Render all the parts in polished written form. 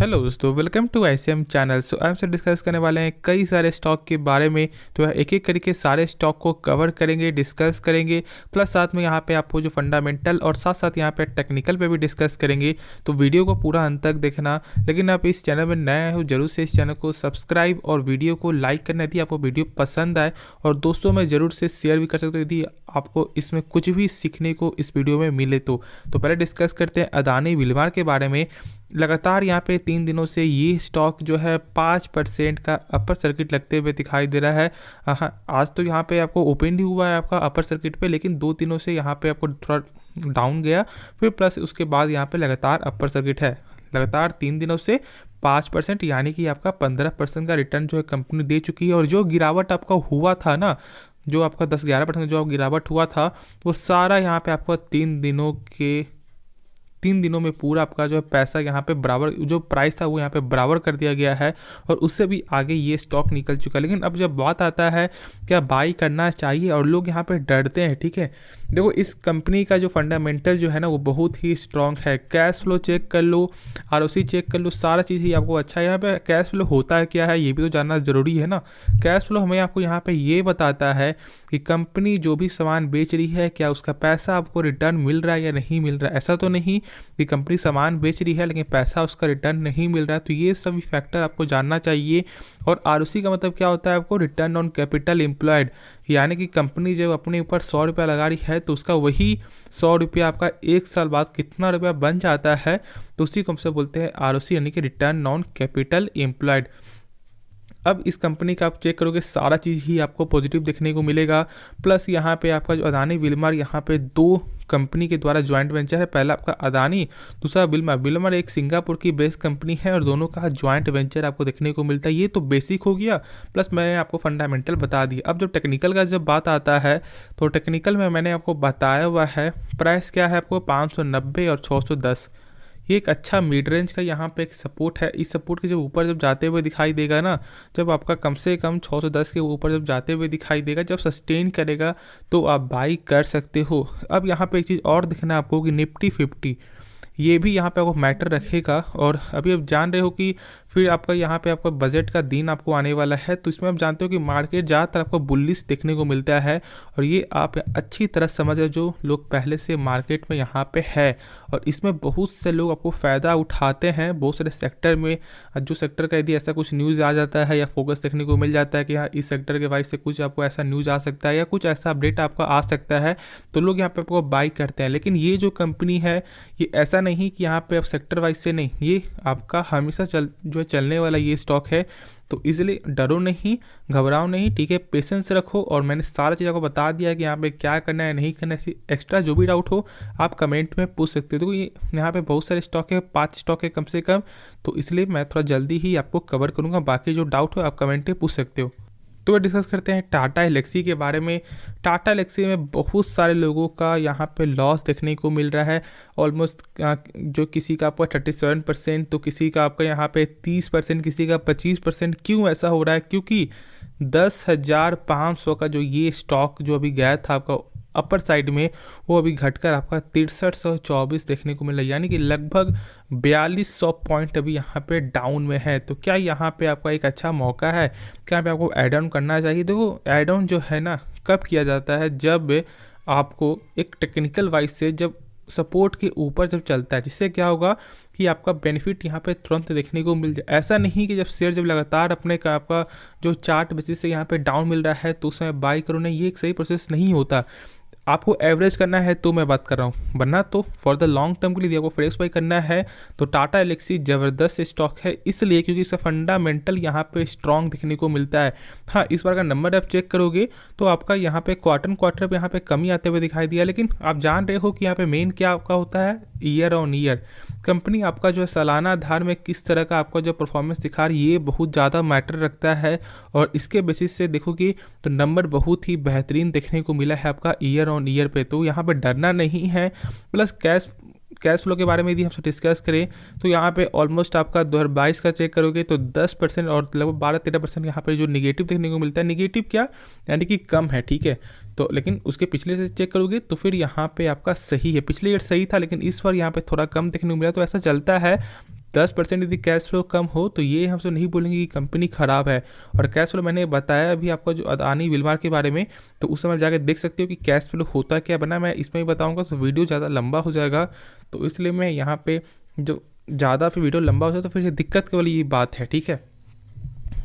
Hello दोस्तों, welcome to ICM channel. सो हम से डिस्कस करने वाले हैं कई सारे स्टॉक के बारे में। तो एक एक करके सारे स्टॉक को कवर करेंगे, डिस्कस करेंगे, प्लस साथ में यहाँ पे आपको जो फंडामेंटल और साथ साथ यहाँ पे टेक्निकल पे भी डिस्कस करेंगे। तो वीडियो को पूरा अंत तक देखना। लेकिन आप इस चैनल में नए हो जरूर से इस चैनल को सब्सक्राइब और वीडियो को लाइक करना यदि आपको वीडियो पसंद आए, और दोस्तों में ज़रूर से शेयर भी कर सकते हो यदि आपको इसमें कुछ भी सीखने को इस वीडियो में मिले तो पहले डिस्कस करते हैं अदानी विलमार के बारे में। लगातार यहाँ पे 3 दिनों से ये स्टॉक जो है 5% का अपर सर्किट लगते हुए दिखाई दे रहा है। हाँ, आज तो यहाँ पे आपको ओपन ही हुआ है आपका अपर सर्किट पे, लेकिन 2 दिनों से यहाँ पे आपको थोड़ा डाउन गया, फिर प्लस उसके बाद यहाँ पे लगातार अपर सर्किट है। लगातार 3 दिनों से 5% यानी कि आपका 15% का रिटर्न जो है कंपनी दे चुकी है। और जो गिरावट आपका हुआ था ना, जो आपका 10-11% जो गिरावट हुआ था, वो सारा यहाँ पे आपका 3 दिनों में पूरा आपका जो है पैसा यहाँ पे बराबर, जो प्राइस था वो यहाँ पे बराबर कर दिया गया है, और उससे भी आगे ये स्टॉक निकल चुका है। लेकिन अब जब बात आता है क्या बाई करना चाहिए, और लोग यहाँ पे डरते हैं। ठीक है, देखो इस कंपनी का जो फंडामेंटल जो है ना वो बहुत ही स्ट्रॉन्ग है। कैश फ्लो चेक कर लो, ROC चेक कर लो, सारा चीज़ ही आपको अच्छा है। यहाँ पे कैश फ्लो होता है क्या है ये भी तो जानना ज़रूरी है ना। कैश फ्लो हमें आपको यहाँ पे ये बताता है कि कंपनी जो भी सामान बेच रही है क्या उसका पैसा आपको रिटर्न मिल रहा है या नहीं मिल रहा है। ऐसा तो नहीं कि कंपनी सामान बेच रही है लेकिन पैसा उसका रिटर्न नहीं मिल रहा है। तो ये सभी फैक्टर आपको जानना चाहिए। और ROC का मतलब क्या होता है आपको, रिटर्न ऑन कैपिटल एम्प्लॉयड, यानी कि कंपनी जब अपने ऊपर 100 रुपया लगा रही है तो उसका वही 100 रुपया आपका 1 साल बाद कितना रुपया बन जाता है, तो उसी को हमसे बोलते हैं ROC यानी कि रिटर्न ऑन कैपिटल एम्प्लॉयड। अब इस कंपनी का आप चेक करोगे सारा चीज़ ही आपको पॉजिटिव देखने को मिलेगा। प्लस यहाँ पे आपका जो अदानी विलमार, यहाँ पे 2 कंपनी के द्वारा ज्वाइंट वेंचर है। पहला आपका अदानी, दूसरा विलमार। विलमार एक सिंगापुर की बेस्ड कंपनी है और दोनों का ज्वाइंट वेंचर आपको देखने को मिलता है। ये तो बेसिक हो गया, प्लस मैंने आपको फंडामेंटल बता दिया। अब जो टेक्निकल का जब बात आता है तो टेक्निकल में मैंने आपको बताया हुआ है प्राइस क्या है आपको 590 और 610। ये एक अच्छा मिड रेंज का यहाँ पे एक सपोर्ट है। इस सपोर्ट के जब ऊपर जब जाते हुए दिखाई देगा ना, जब आपका कम से कम 610 के ऊपर जब जाते हुए दिखाई देगा, जब सस्टेन करेगा तो आप बाई कर सकते हो। अब यहाँ पे एक चीज़ और दिखना आपको कि निफ्टी 50 ये भी यहाँ पे आपको मैटर रखेगा। और अभी आप जान रहे हो कि फिर आपका यहाँ पे आपका बजट का दिन आपको आने वाला है, तो इसमें आप जानते हो कि मार्केट ज़्यादातर आपको बुलिश देखने को मिलता है। और ये आप अच्छी तरह समझ रहे, जो लोग पहले से मार्केट में यहाँ पे है, और इसमें बहुत से लोग आपको फ़ायदा उठाते हैं बहुत सारे सेक्टर में। जो सेक्टर का यदि ऐसा कुछ न्यूज़ आ जाता है या फोकस देखने को मिल जाता है कि हाँ इस सेक्टर के वाइज से कुछ आपको ऐसा न्यूज़ आ सकता है या कुछ ऐसा अपडेट आपको आ सकता है, तो लोग यहाँ पे आपको बाई करते हैं। लेकिन ये जो कंपनी है ये ऐसा नहीं कि यहाँ पे आप सेक्टर वाइज से नहीं, ये आपका हमेशा चलने वाला ये स्टॉक है। तो इसलिए डरो नहीं, घबराओ नहीं, ठीक है, पेशेंस रखो। और मैंने सारा चीज़ आपको बता दिया कि यहाँ पे क्या करना है नहीं करना है। एक्स्ट्रा जो भी डाउट हो आप कमेंट में पूछ सकते हो। तो ये यहाँ पे बहुत सारे स्टॉक है, 5 स्टॉक है कम से कम, तो इसलिए मैं थोड़ा जल्दी ही आपको कवर करूँगा। बाकी जो डाउट हो आप कमेंट में पूछ सकते हो। तो डिस्कस करते हैं टाटा एलेक्सी के बारे में। टाटा एलेक्सी में बहुत सारे लोगों का यहाँ पे लॉस देखने को मिल रहा है। ऑलमोस्ट जो किसी का आपका 37%, तो किसी का आपका यहाँ पे 30%, किसी का 25%। क्यों ऐसा हो रहा है? क्योंकि 10,500 का जो ये स्टॉक जो अभी गया था आपका अपर साइड में, वो अभी घटकर आपका 6324 देखने को मिला, यानी कि लगभग 4200 पॉइंट अभी यहाँ पे डाउन में है। तो क्या यहाँ पे आपका एक अच्छा मौका है? क्या यहाँ पे आपको ऐड ऑन करना चाहिए? देखो ऐड ऑन जो है ना कब किया जाता है, जब आपको एक टेक्निकल वाइज से जब सपोर्ट के ऊपर जब चलता है, जिससे क्या होगा कि आपका बेनिफिट यहाँ पे तुरंत देखने को मिल जाए। ऐसा नहीं कि जब शेयर जब लगातार अपने का आपका जो चार्ट बेसिस से यहाँ पे डाउन मिल रहा है तो उस समय बाई करो, नहीं, ये एक सही प्रोसेस नहीं होता। आपको एवरेज करना है तो मैं बात कर रहा हूँ, वरना तो फॉर द लॉन्ग टर्म के लिए आपको फ्रेश बाई करना है। तो टाटा एलेक्सी ज़बरदस्त स्टॉक है इसलिए क्योंकि इसका फंडामेंटल यहाँ पे स्ट्रॉन्ग देखने को मिलता है। हाँ, इस बार का नंबर आप चेक करोगे तो आपका यहाँ पे क्वार्टर पे यहाँ पे कमी आते हुए दिखाई दिया। लेकिन आप जान रहे हो कि यहाँ पे मेन क्या आपका होता है, ईयर ऑन ईयर कंपनी आपका जो है सालाना आधार में किस तरह का आपका जो परफॉर्मेंस दिखा रही है, ये बहुत ज़्यादा मैटर रखता है। और इसके बेसिस से देखोगे तो नंबर बहुत ही बेहतरीन देखने को मिला है आपका ईयर ऑन ईयर पे। तो यहाँ पे डरना नहीं है। प्लस कैश फ्लो के बारे में यदि हमसे डिस्कस करें तो यहाँ पे ऑलमोस्ट आपका 2022 का चेक करोगे तो 10% और लगभग 12-13% यहाँ पे जो निगेटिव देखने को मिलता है। निगेटिव क्या यानी कि कम है, ठीक है। तो लेकिन उसके पिछले से चेक करोगे तो फिर यहाँ पे आपका सही है। पिछले ईयर सही था लेकिन इस बार यहाँ पे थोड़ा कम देखने को मिला। तो ऐसा चलता है 10% यदि कैश फ्लो कम हो तो ये हम तो नहीं बोलेंगे कि कंपनी ख़राब है। और कैश फ्लो मैंने बताया अभी आपको जो अदानी विलमार के बारे में, तो उस समय जाकर देख सकते हो कि कैश फ्लो होता क्या बना। मैं इसमें भी बताऊंगा तो वीडियो ज़्यादा लंबा हो जाएगा, तो इसलिए मैं यहाँ पे जो ज़्यादा फिर वीडियो लंबा हो जाए तो फिर ये दिक्कत केवल ये बात है, ठीक है।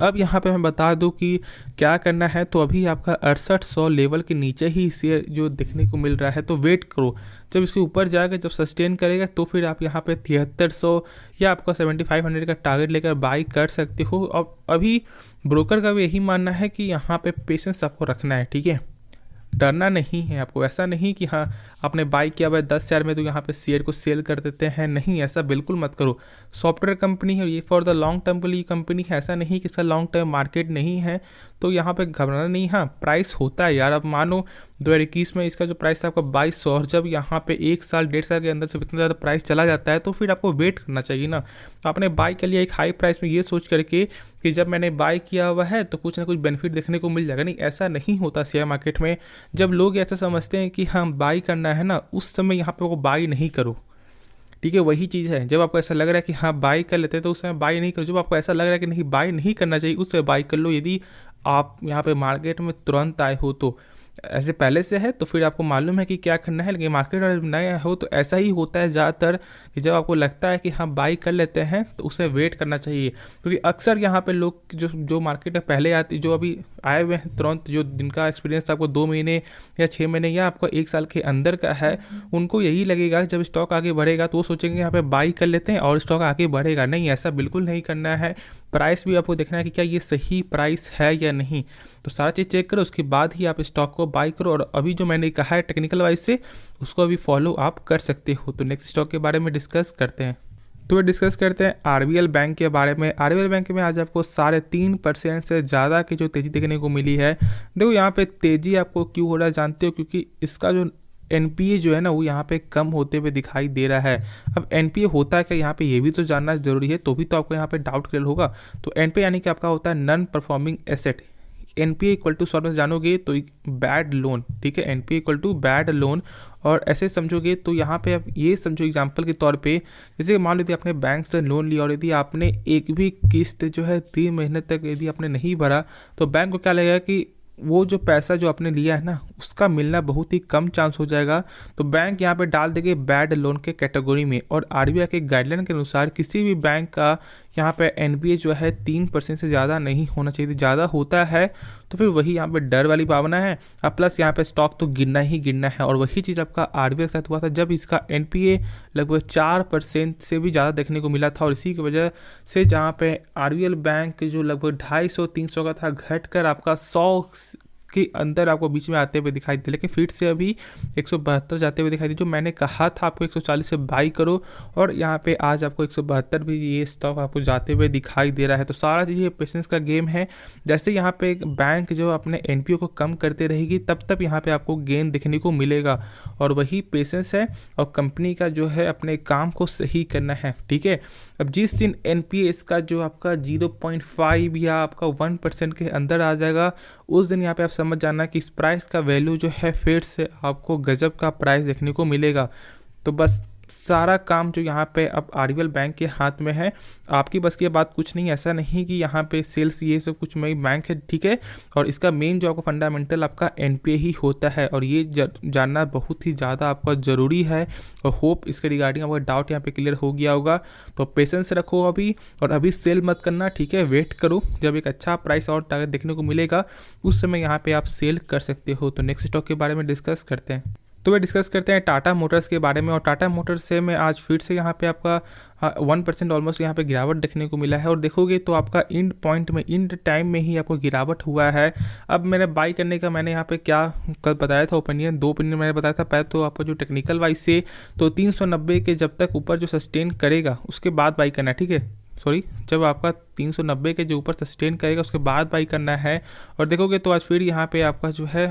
अब यहाँ पे मैं बता दूं कि क्या करना है। तो अभी आपका 6800 लेवल के नीचे ही शेयर जो देखने को मिल रहा है, तो वेट करो जब इसके ऊपर जाकर जब सस्टेन करेगा तो फिर आप यहाँ पे 7300 या आपका 7500 का टारगेट लेकर बाई कर सकते हो। अब अभी ब्रोकर का भी यही मानना है कि यहाँ पे पेशेंस आपको रखना है, ठीक है, डरना नहीं है आपको। ऐसा नहीं कि हाँ आपने बाई किया भाई 10,000 में तो यहाँ पे शेयर को सेल कर देते हैं, नहीं, ऐसा बिल्कुल मत करो। सॉफ्टवेयर कंपनी है ये, फॉर द लॉन्ग टर्म के लिए कंपनी है, ऐसा नहीं कि इसका लॉन्ग टर्म मार्केट नहीं है, तो यहाँ पे घबराना नहीं। हाँ प्राइस होता है यार, अब मानो 2021 में इसका जो प्राइस था आपका 2200, और जब यहाँ पे 1 साल 1.5 साल के अंदर जब इतना ज़्यादा प्राइस चला जाता है तो फिर आपको वेट करना चाहिए ना। आपने बाई कर लिया एक हाई प्राइस में ये सोच करके कि जब मैंने बाई किया हुआ है तो कुछ ना कुछ बेनिफिट देखने को मिल जाएगा, नहीं, ऐसा नहीं होता शेयर मार्केट में। जब लोग ऐसा समझते हैं कि हाँ बाई करना है ना, उस समय यहाँ पे वो बाई नहीं करो, ठीक है। वही चीज़ है, जब आपको ऐसा लग रहा है कि हाँ बाई कर लेते हैं तो उस समय बाई नहीं करो। जब आपको ऐसा लग रहा है कि नहीं बाई नहीं करना चाहिए, उस समय बाई कर लो। यदि आप यहाँ पे मार्केट में तुरंत आए हो तो ऐसे पहले से है तो फिर आपको मालूम है कि क्या करना है, लेकिन मार्केट में नए हो तो ऐसा ही होता है ज़्यादातर कि जब आपको लगता है कि हाँ बाई कर लेते हैं तो उसे वेट करना चाहिए। क्योंकि अक्सर यहाँ पे लोग जो मार्केट में पहले आती, जो अभी आए हुए हैं तुरंत, जो जिनका एक्सपीरियंस आपको 2 महीने या 6 महीने या आपको 1 साल के अंदर का है, उनको यही लगेगा जब स्टॉक आगे बढ़ेगा तो वो सोचेंगे यहाँ पे बाई कर लेते हैं और स्टॉक आगे बढ़ेगा। नहीं, ऐसा बिल्कुल नहीं करना है। प्राइस भी आपको देखना है कि क्या ये सही प्राइस है या नहीं, तो सारा चीज़ चेक करो, उसके बाद ही आप स्टॉक को बाई करो। और अभी जो मैंने कहा है टेक्निकल वाइज से, उसको अभी फॉलो आप कर सकते हो। तो नेक्स्ट स्टॉक के बारे में डिस्कस करते हैं। तो ये डिस्कस करते हैं आरबीएल बैंक के बारे में। आरबीएल बैंक में आज आपको 3.5% से ज़्यादा की जो तेज़ी देखने को मिली है। देखो यहाँ पे तेज़ी आपको क्यों हो रहा है जानते हो, क्योंकि इसका जो एनपीए जो है ना वो यहाँ पे कम होते हुए दिखाई दे रहा है। अब एनपीए होता है क्या यहाँ पे, ये भी तो जानना जरूरी है, तो भी तो आपको यहाँ पे डाउट क्लियर होगा। तो एनपीए यानी कि आपका होता है non performing asset. NPA equal to short में जानोगे तो बैड लोन, ठीक है, NPA equal to bad loan. और ऐसे समझोगे तो यहाँ पे आप ये समझो एग्जांपल के तौर पे, जैसे मान लीजिए आपने बैंक से लोन लिया और यदि आपने एक भी किस्त जो है 3 महीने तक यदि आपने नहीं भरा, तो बैंक को क्या लगेगा कि वो जो पैसा जो आपने लिया है ना उसका मिलना बहुत ही कम चांस हो जाएगा। तो बैंक यहाँ पे डाल देंगे बैड लोन के कैटेगरी में। और आरबीआई के गाइडलाइन के अनुसार किसी भी बैंक का यहाँ पे एनपीए जो है 3% से ज़्यादा नहीं होना चाहिए। ज़्यादा होता है तो फिर वही यहाँ पे डर वाली भावना है। अब प्लस यहाँ पे स्टॉक तो गिरना ही गिरना है। और वही चीज़ आपका आरबीआई के साथ हुआ था जब इसका एनपीए लगभग 4% से भी ज़्यादा देखने को मिला था। और इसी की वजह से जहाँ पे आरबीएल बैंक जो लगभग 250-300 का था, घट कर आपका 100 के अंदर आपको बीच में आते हुए दिखाई दे, लेकिन फिर से अभी 172 जाते हुए दिखाई दी। जो मैंने कहा था आपको 140 से बाई करो, और यहाँ पे आज आपको 172 भी ये स्टॉक आपको जाते हुए दिखाई दे रहा है। तो सारा चीज़ ये पेशेंस का गेम है। जैसे यहाँ पे बैंक जो अपने एनपीओ को कम करते रहेगी तब तक यहाँ पे आपको गेन देखने को मिलेगा। और वही पेशेंस है और कंपनी का जो है अपने काम को सही करना है, ठीक है। अब जिस दिन एनपीए इसका जो आपका 0.5 या आपका 1% के अंदर आ जाएगा, उस दिन यहाँ पे आप समझ जाना कि इस प्राइस का वैल्यू जो है फिर से आपको गजब का प्राइस देखने को मिलेगा। तो बस सारा काम जो यहाँ पे अब आरबीएल बैंक के हाथ में है, आपकी बस की बात कुछ नहीं। ऐसा नहीं कि यहाँ पे सेल्स ये सब कुछ में बैंक है, ठीक है। और इसका मेन जो आपको फंडामेंटल आपका एनपीए ही होता है, और ये जानना बहुत ही ज़्यादा आपका ज़रूरी है। और होप इसके रिगार्डिंग आपका डाउट यहाँ पे क्लियर हो गया होगा। तो पेशेंस रखो अभी, और अभी सेल मत करना, ठीक है। वेट करो, जब एक अच्छा प्राइस और टारगेट देखने को मिलेगा उस समय यहाँ पर आप सेल कर सकते हो। तो नेक्स्ट स्टॉक के बारे में डिस्कस करते हैं। तो वे डिस्कस करते हैं टाटा मोटर्स के बारे में। और टाटा मोटर्स से मैं आज फिर से यहाँ पे आपका 1% ऑलमोस्ट यहाँ पे गिरावट देखने को मिला है। और देखोगे तो आपका इंड पॉइंट में, इंड टाइम में ही आपको गिरावट हुआ है। अब मैंने बाई करने का मैंने यहाँ पे क्या कल बताया था ओपिनियन, 2 ओपिनियन मैंने बताया था। पहले तो आपका जो टेक्निकल वाइज से तो 390 के जब तक ऊपर जो सस्टेन करेगा उसके बाद बाई करना है, ठीक है। सॉरी, जब आपका 390 के जो ऊपर सस्टेन करेगा उसके बाद बाई करना है। और देखोगे तो आज फिर यहाँ पे आपका जो है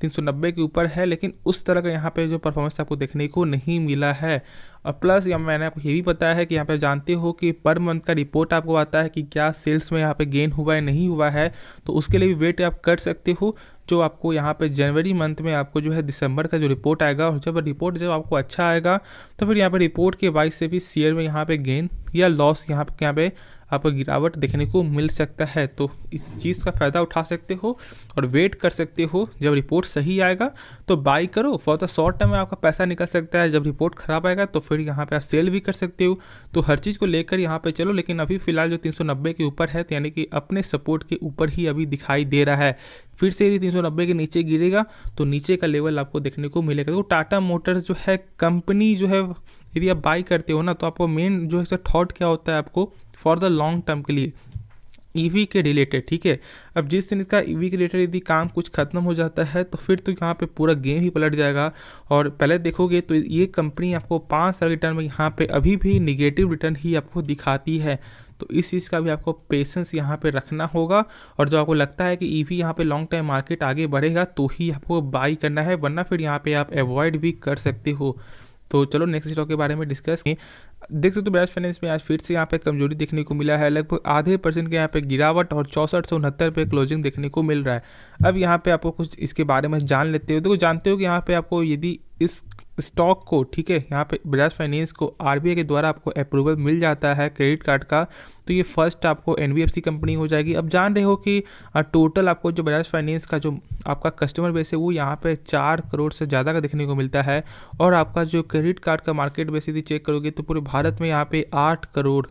390 के ऊपर है, लेकिन उस तरह का यहाँ पे जो परफॉर्मेंस आपको देखने को नहीं मिला है। और प्लस यहाँ मैंने आपको ये भी पता है कि यहाँ पे जानते हो कि पर मंथ का रिपोर्ट आपको आता है कि क्या सेल्स में यहाँ पे गेन हुआ है नहीं हुआ है, तो उसके लिए भी वेट आप कर सकते हो। जो आपको यहाँ पे जनवरी मंथ में आपको जो है दिसंबर का जो रिपोर्ट आएगा, और जब आपको अच्छा आएगा तो फिर यहाँ पे रिपोर्ट के वाइज से भी शेयर में यहाँ पे गेन या लॉस यहाँ पे आपको गिरावट देखने को मिल सकता है। तो इस चीज़ का फ़ायदा उठा सकते हो और वेट कर सकते हो। जब रिपोर्ट सही आएगा तो बाई करो, फॉर द शॉर्ट टर्म में आपका पैसा निकल सकता है। जब रिपोर्ट ख़राब आएगा तो फिर यहाँ पे आप सेल भी कर सकते हो। तो हर चीज़ को लेकर यहाँ पे चलो, लेकिन अभी फ़िलहाल जो 390 के ऊपर है, यानी कि अपने सपोर्ट के ऊपर ही अभी दिखाई दे रहा है। फिर से यदि 390 के नीचे गिरेगा तो नीचे का लेवल आपको देखने को मिलेगा। तो टाटा मोटर्स जो है कंपनी जो है, यदि आप बाई करते हो ना, तो आपको मेन जो है थॉट क्या होता है आपको फॉर द लॉन्ग टर्म के लिए ईवी के रिलेटेड, ठीक है। अब जिस दिन इसका ईवी के रिलेटेड यदि काम कुछ खत्म हो जाता है तो फिर तो यहाँ पे पूरा गेम ही पलट जाएगा। और पहले देखोगे तो ये कंपनी आपको 5 साल रिटर्न में यहाँ पे अभी भी निगेटिव रिटर्न ही आपको दिखाती है। तो इस चीज़ का भी आपको पेशेंस यहाँ पे रखना होगा। और जो आपको लगता है कि ईवी यहाँ पे लॉन्ग टाइम मार्केट आगे बढ़ेगा तो ही आपको बाई करना है, वरना फिर यहाँ पे आप अवॉइड भी कर सकते हो। तो चलो नेक्स्ट स्टॉक के बारे में डिस्कस करें। देख सकते हो बजाज फाइनेंस में आज फिर से यहाँ पे कमजोरी देखने को मिला है, लगभग आधे % के यहाँ पे गिरावट और 6469 पे क्लोजिंग देखने को मिल रहा है। अब यहाँ पे आपको कुछ इसके बारे में जान लेते हो। तो जानते हो कि यहाँ पे आपको यदि इस स्टॉक को, ठीक है, यहाँ पे बजाज फाइनेंस को आरबीआई के द्वारा आपको अप्रूवल मिल जाता है क्रेडिट कार्ड का, तो ये फर्स्ट आपको एनबीएफसी कंपनी हो जाएगी। अब जान रहे हो कि टोटल आपको जो बजाज फाइनेंस का जो आपका कस्टमर बेस है वो यहाँ पे 4 करोड़ से ज़्यादा का देखने को मिलता है। और आपका जो क्रेडिट कार्ड का मार्केट बेस यदि चेक करोगे तो पूरे भारत में यहाँ पे 8 करोड़,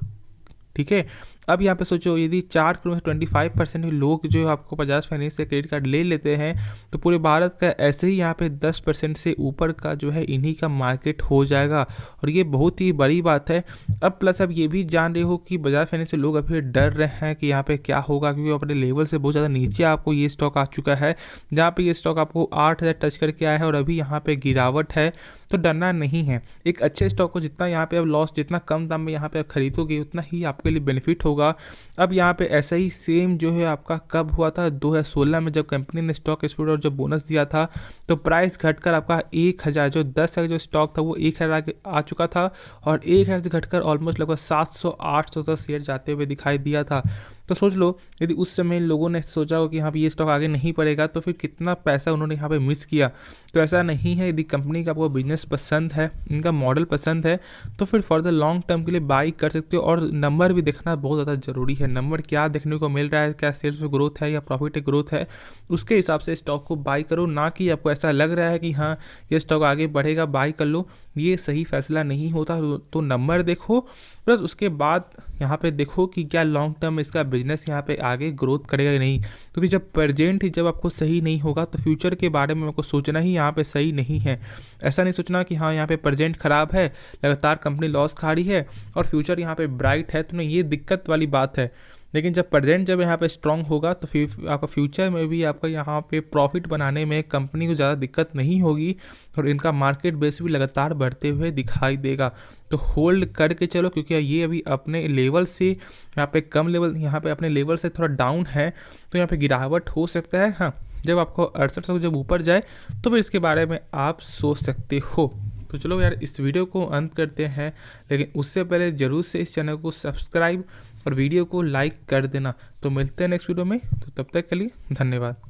ठीक है। अब यहाँ पे सोचो यदि 4 करोड़ में 25% लोग जो आपको बजाज फाइनेंस से क्रेडिट कार्ड ले लेते हैं तो पूरे भारत का ऐसे ही यहाँ पे 10% से ऊपर का जो है इन्हीं का मार्केट हो जाएगा। और ये बहुत ही बड़ी बात है। अब प्लस अब ये भी जान रहे हो कि बजाज फाइनेंस से लोग अभी डर रहे हैं कि यहाँ पे क्या होगा, क्योंकि अपने लेवल से बहुत ज़्यादा नीचे आपको ये स्टॉक आ चुका है, जहाँ पे ये स्टॉक आपको 8000 टच करके आया है और अभी यहाँ पे गिरावट है। तो डरना नहीं है। एक अच्छे स्टॉक को जितना यहाँ पे अब लॉस, जितना कम दाम में यहाँ पे आप खरीदोगे उतना ही आपके लिए बेनिफिट होगा। अब यहाँ पे ऐसा ही सेम जो है आपका कब हुआ था, 2016 में, जब कंपनी ने स्टॉक स्प्लिट और जब बोनस दिया था तो प्राइस घटकर आपका 1000, जो 10 का जो स्टॉक था वो 1000 आ चुका था, और 1000 से घटकर ऑलमोस्ट लगभग 700-800 तक शेयर जाते हुए दिखाई दिया था। तो सोच लो यदि उस समय लोगों ने सोचा हो कि यहाँ पे ये स्टॉक आगे नहीं पड़ेगा तो फिर कितना पैसा उन्होंने यहाँ पे मिस किया। तो ऐसा नहीं है। यदि कंपनी का आपको बिजनेस पसंद है, इनका मॉडल पसंद है, तो फिर फॉर द लॉन्ग टर्म के लिए बाई कर सकते हो। और नंबर भी देखना बहुत ज़्यादा ज़रूरी है। नंबर क्या देखने को मिल रहा है, क्या सेल्स में ग्रोथ है या प्रॉफिट में ग्रोथ है, उसके हिसाब से स्टॉक को बाई करो। ना कि आपको ऐसा लग रहा है कि हाँ ये स्टॉक आगे बढ़ेगा बाई कर लो, ये सही फैसला नहीं होता। तो नंबर देखो, प्लस उसके बाद यहाँ पे देखो कि क्या लॉन्ग टर्म में इसका बिजनेस यहाँ पे आगे ग्रोथ करेगा या नहीं। क्योंकि जब प्रेजेंट ही जब आपको सही नहीं होगा तो फ्यूचर के बारे में आपको सोचना ही यहाँ पे सही नहीं है। ऐसा नहीं सोचना कि हाँ यहाँ पे प्रेजेंट खराब है, लगातार कंपनी लॉस खा रही है और फ्यूचर यहाँ पे ब्राइट है, तो नहीं, ये दिक्कत वाली बात है। लेकिन जब प्रेजेंट जब यहाँ पे स्ट्रांग होगा तो फिर आपका फ्यूचर में भी आपका यहाँ पे प्रॉफिट बनाने में कंपनी को ज़्यादा दिक्कत नहीं होगी और इनका मार्केट बेस भी लगातार बढ़ते हुए दिखाई देगा। तो होल्ड करके चलो, क्योंकि ये अभी अपने लेवल से यहाँ पे कम लेवल, यहाँ पे अपने लेवल से थोड़ा डाउन है, तो यहाँ पे गिरावट हो सकता है। हाँ, जब आपको 6800 जब ऊपर जाए तो फिर इसके बारे में आप सोच सकते हो। तो चलो यार, इस वीडियो को अंत करते हैं, लेकिन उससे पहले ज़रूर से इस चैनल को सब्सक्राइब और वीडियो को लाइक कर देना। तो मिलते हैं नेक्स्ट वीडियो में, तो तब तक के लिए धन्यवाद।